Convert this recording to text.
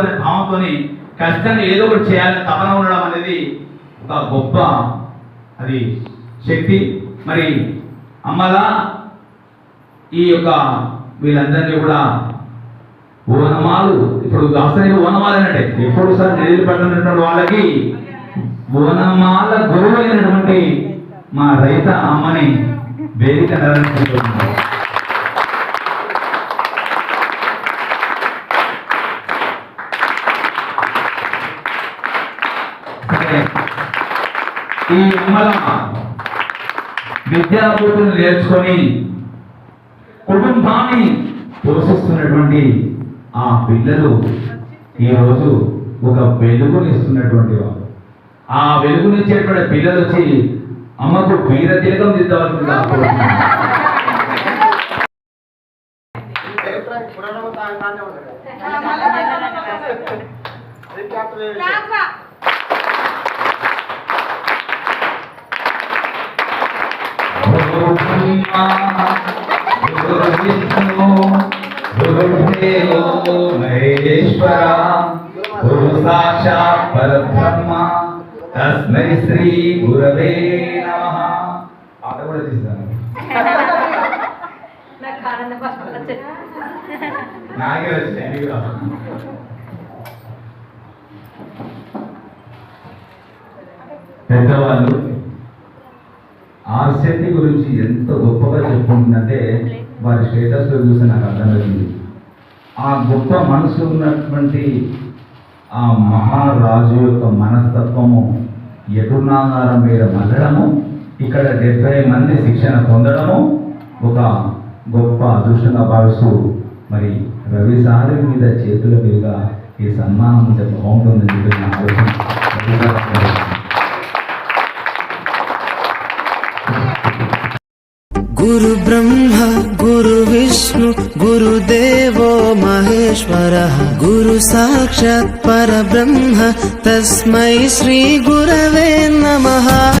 అనే భావంతో ఖచ్చితంగా ఏదో ఒకటి చేయాలని తపన ఉండడం అనేది ఒక గొప్ప అది శక్తి. మరి అమ్మలా ఈ యొక్క వీళ్ళందరినీ కూడా ఓనమాలు, ఇప్పుడు దాసరి ఓనమాలు అంటే ఎప్పుడు సార్ నిధులు పడుతున్నటువంటి వాళ్ళకి ఓనమాల గురువు అయినటువంటి మా రైత అమ్మని వేదిక నిర్వహిస్తున్నారు. ఈ అమ్మల విద్యాబోధనలు నేర్చుకొని కుటుంబాన్ని పోషిస్తున్నటువంటి ఆ పిల్లలు ఈరోజు ఒక వెలుగునిస్తున్నటువంటి వారు. ఆ వెలుగునిచ్చేటువంటి పిల్లలు వచ్చి అమ్మకు వీర తిలకం దిద్దవలసిందిగా మహేశ్వర గురు సాక్షాత్ పరబ్రహ్మ తస్మై శ్రీ గురవే నమః. పాట కూడా తీస్తాను. నాకే వచ్చాయి. పెద్దవాళ్ళు ఆర్శక్తి గురించి ఎంత గొప్పగా చెప్పుకుంటుందంటే వారి స్టేటస్లో చూసి నాకు అర్థమవుతుంది. ఆ గొప్ప మనసు ఉన్నటువంటి ఆ మహారాజు యొక్క మనస్తత్వము ఎటునాగారం మీద మళ్ళడము, ఇక్కడ 70 మంది శిక్షణ పొందడము ఒక గొప్ప అదృష్టంగా భావిస్తూ మరి రవి సారి మీద చేతుల మీదుగా ఈ సన్మానం ఉంటే బాగుంటుందని చెప్పి నా ఆలోచన. గురు బ్రహ్మ గురు విష్ణు గురుదేవో మహేశ్వర గురు సాక్షాత్ పరబ్రహ్మ తస్మై శ్రీ గురవే నమః.